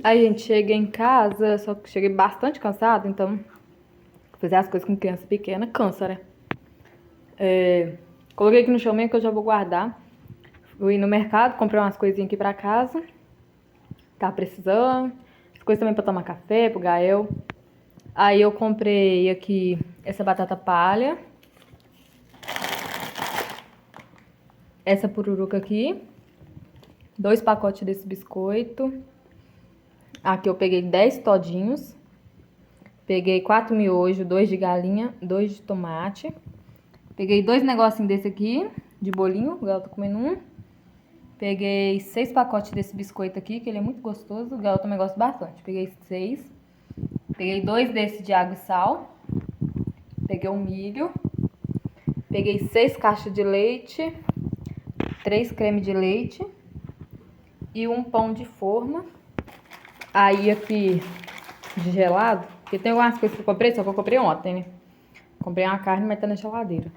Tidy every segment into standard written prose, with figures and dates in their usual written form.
Aí, gente, cheguei em casa, só que cheguei bastante cansada, então fazer as coisas com criança pequena cansa, né? Coloquei aqui no chão mesmo que eu já vou guardar. Fui no mercado, comprei umas coisinhas aqui pra casa. Tava precisando. As coisas também pra tomar café, pro Gael. Aí eu comprei aqui essa batata palha. Essa pururuca aqui. 2 pacotes desse biscoito. Aqui eu peguei 10 todinhos. Peguei 4 miojos, 2 de galinha, 2 de tomate. Peguei 2 negocinhos desse aqui, de bolinho, o Gael tá comendo um. Peguei 6 pacotes desse biscoito aqui, que ele é muito gostoso, o Gael também gosta bastante. Peguei 6. Peguei 2 desse de água e sal. Peguei um milho. Peguei 6 caixas de leite. 3 creme de leite. E um pão de forma. Aí aqui de gelado, porque tem algumas coisas que eu comprei, só que eu comprei ontem, né? Comprei uma carne, mas tá na geladeira.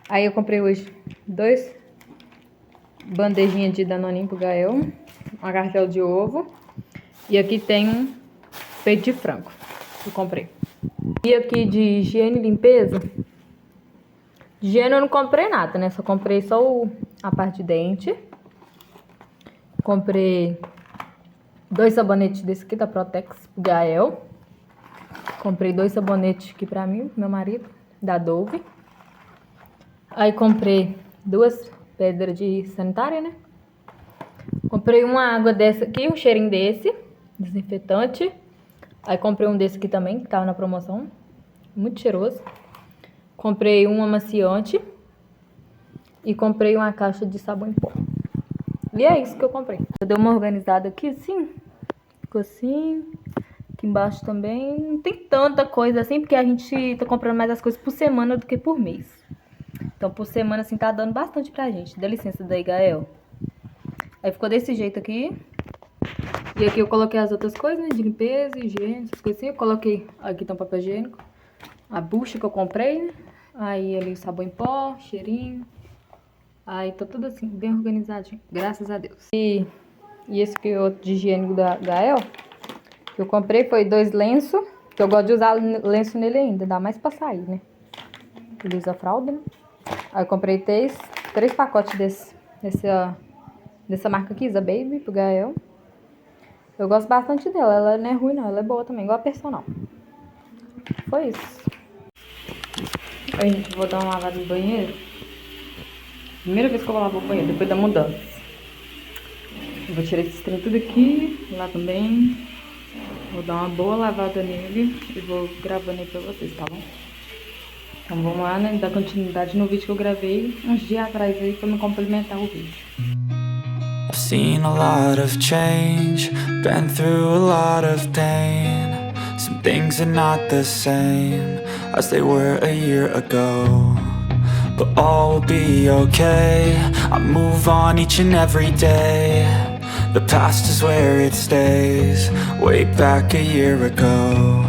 Aí eu comprei hoje 2 bandejinhas de danoninho pro Gael, uma cartel de ovo. E aqui tem um peito de frango que eu comprei. E aqui de higiene e limpeza, de higiene eu não comprei nada, né? Só comprei só a parte de dente. Comprei 2 sabonetes desse aqui da Protex pro Gael. Comprei 2 sabonetes aqui pra mim, pro meu marido, da Dove. Aí comprei 2 pedras de sanitária, né? Comprei uma água dessa aqui, um cheirinho desse, desinfetante. Aí comprei um desse aqui também, que tava na promoção, muito cheiroso. Comprei um amaciante. E comprei uma caixa de sabão em pó. E é isso que eu comprei. Eu dei uma organizada aqui assim. Ficou assim. Aqui embaixo também. Não tem tanta coisa assim, porque a gente tá comprando mais as coisas por semana do que por mês. Então por semana assim tá dando bastante pra gente. Dá licença daí, Gael. Aí ficou desse jeito aqui. E aqui eu coloquei as outras coisas, né? De limpeza, higiene, essas coisas assim. Eu coloquei, aqui tá um papel higiênico. A bucha que eu comprei, né? Aí ali o sabão em pó, cheirinho. Aí tá tudo assim, bem organizadinho, graças a Deus. E esse aqui é outro de higiênico da Gael, que eu comprei, foi 2 lenços, que eu gosto de usar lenço nele ainda, dá mais pra sair, né? Ele usa fralda, né? Aí eu comprei 3 pacotes dessa marca aqui, Isa Baby, pro Gael. Eu gosto bastante dela, ela não é ruim não, ela é boa também, igual a personal. Foi isso. Aí, gente, vou dar uma lavada no banheiro. Primeira vez que eu vou lavar o banheiro, depois da mudança. Eu vou tirar esse trem tudo aqui, lá também. Vou dar uma boa lavada nele e vou gravando aí pra vocês, tá bom? Então vamos lá, né? Dar continuidade no vídeo que eu gravei uns dias atrás aí pra me complementar o vídeo. I've seen a lot of change, been through a lot of pain. Some things are not the same as they were a year ago. But all will be okay, I move on each and every day. The past is where it stays, way back a year ago.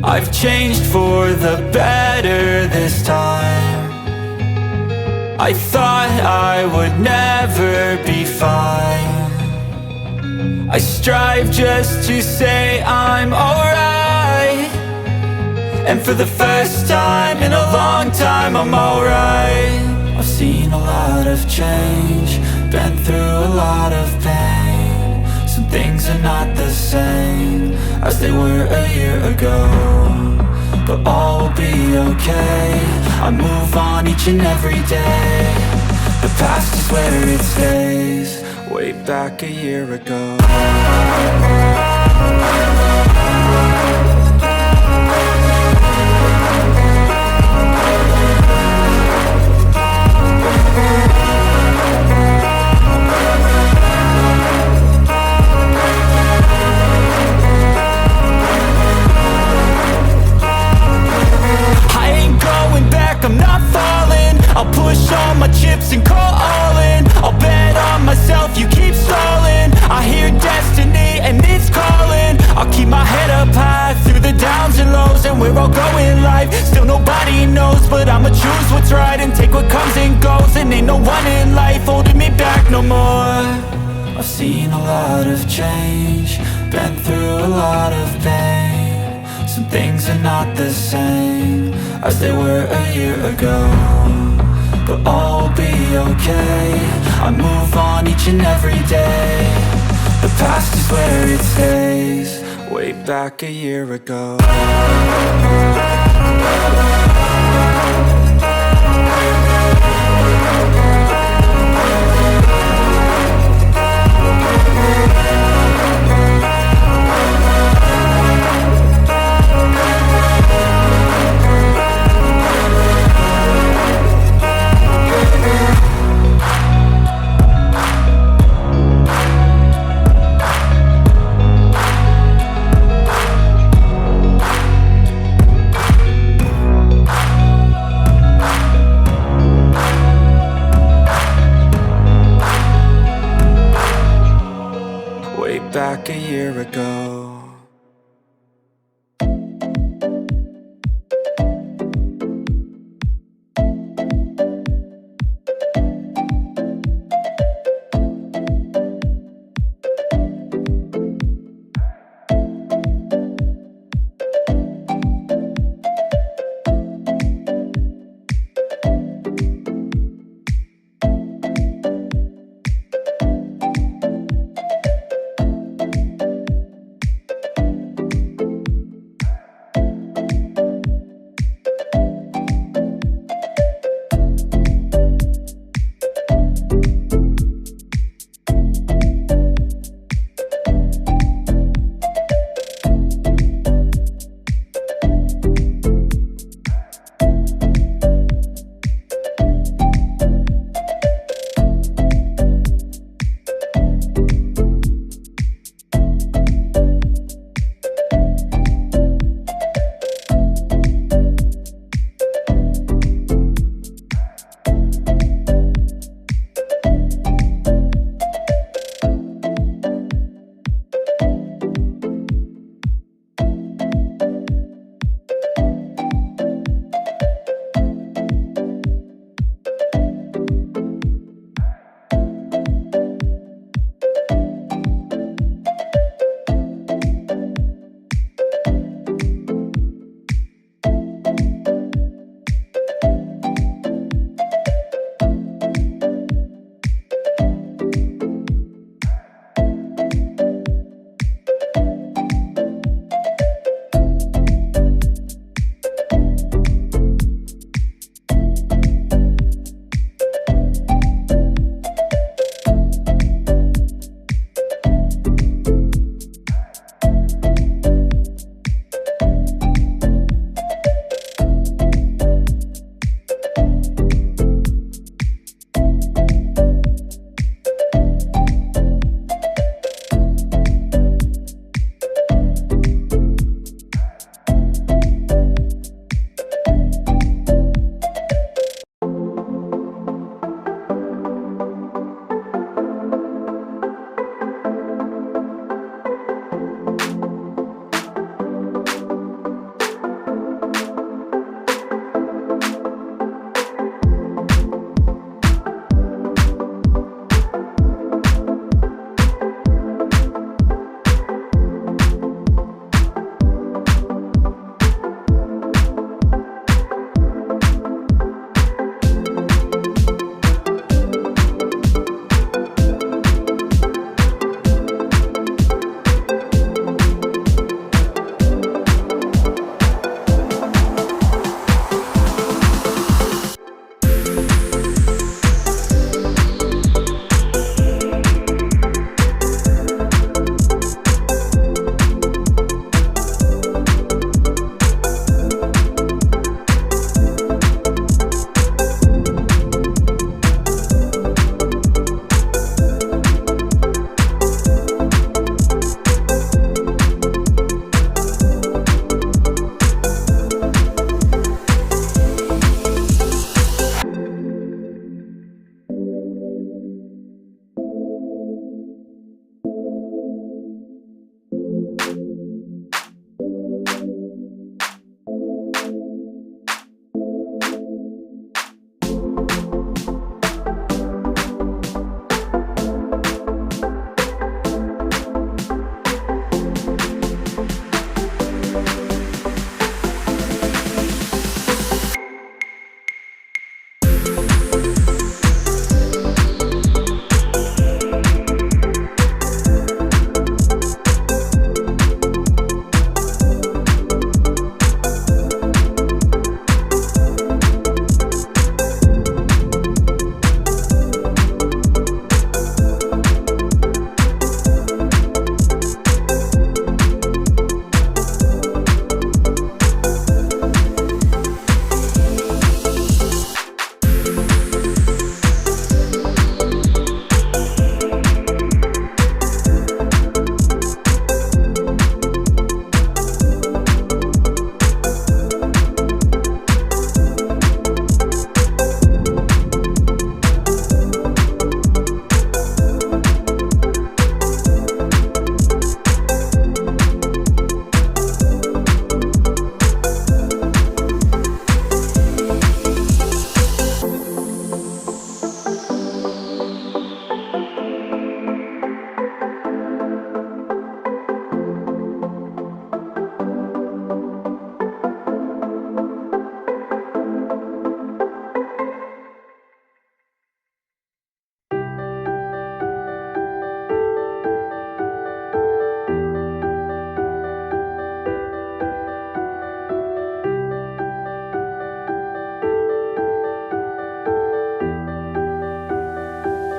I've changed for the better this time. I thought I would never be fine. I strive just to say I'm alright. And for the first time in a long time I'm alright. I've seen a lot of change, been through a lot of pain. Some things are not the same as they were a year ago. But all will be okay, I move on each and every day. The past is where it stays, way back a year ago. no more. I've seen a lot of change, been through a lot of pain. Some things are not the same as they were a year ago, but all will be okay. I move on each and every day. The past is where it stays, way back a year ago.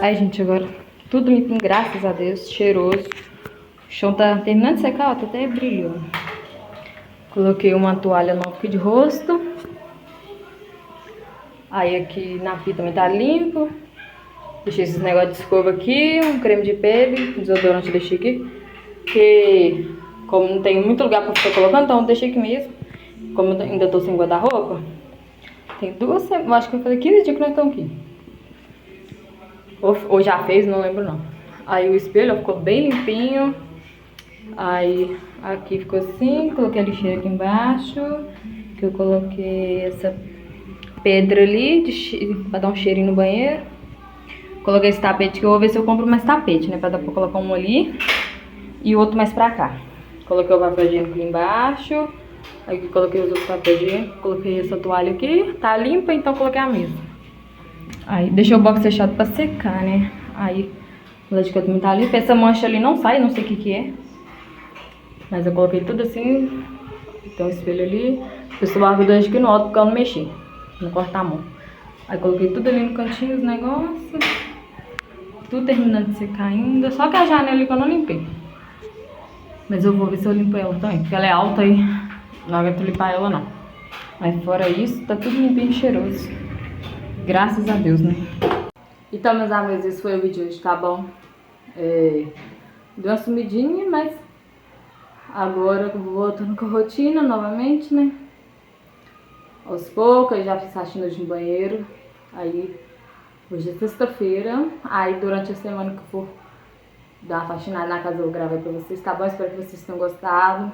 Aí, gente, agora tudo limpinho, graças a Deus, cheiroso. O chão tá terminando de secar, ó, tá até brilhando. Coloquei uma toalha nova aqui de rosto. Aí aqui na pia também tá limpo. Deixei esses negócios de escova aqui, um creme de pele, desodorante eu deixei aqui. Porque como não tem muito lugar pra ficar colocando, então eu deixei aqui mesmo. Como eu ainda tô sem guarda-roupa, tem 2 semanas, eu acho que eu falei 15 dias que nós estamos aqui. Ou já fez, não lembro não. Aí o espelho ó, ficou bem limpinho. Aí aqui ficou assim, coloquei a lixeira aqui embaixo. Que eu coloquei essa pedra ali pra dar um cheirinho no banheiro. Coloquei esse tapete que eu vou ver se eu compro mais tapete, né? Pra dar pra colocar um ali e o outro mais pra cá. Coloquei o papel higiênico ali embaixo. Aqui coloquei os outros papéis higiênicos. Coloquei essa toalha aqui. Tá limpa, então coloquei a mesa. Aí deixei o box fechado pra secar, né? Aí o lado de cá também tá limpo. Essa mancha ali não sai, não sei o que é. Mas eu coloquei tudo assim. Tem um espelho ali. O pessoal ajudou aqui no alto porque eu não mexi. Não cortar a mão. Aí coloquei tudo ali no cantinho, os negócios. Tudo terminando de secar ainda. Só que a janela ali que eu não limpei. Mas eu vou ver se eu limpo ela também. Porque ela é alta aí. Não aguento limpar ela não. Mas fora isso, tá tudo limpinho e cheiroso. Graças a Deus, né? Então, meus amigos, esse foi o vídeo de hoje, tá bom? Deu uma sumidinha, mas agora eu vou voltando com a rotina novamente, né? Aos poucos, eu já fiz faxina hoje no banheiro. Aí, hoje é sexta-feira. Aí, durante a semana que eu for dar uma faxinada na casa, eu gravei pra vocês, tá bom? Espero que vocês tenham gostado.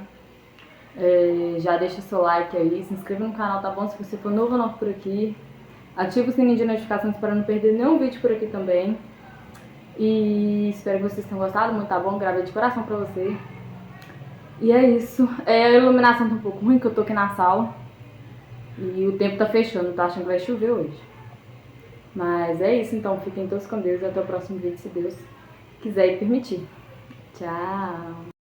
Já deixa seu like aí, se inscreva no canal, tá bom? Se você for novo ou novo por aqui. Ativa o sininho de notificações para não perder nenhum vídeo por aqui também. E espero que vocês tenham gostado muito, tá bom? Gravei de coração pra você. E é isso. A iluminação tá um pouco ruim, que eu tô aqui na sala. E o tempo tá fechando, tá achando que vai chover hoje. Mas é isso, então fiquem todos com Deus e até o próximo vídeo, se Deus quiser e permitir. Tchau!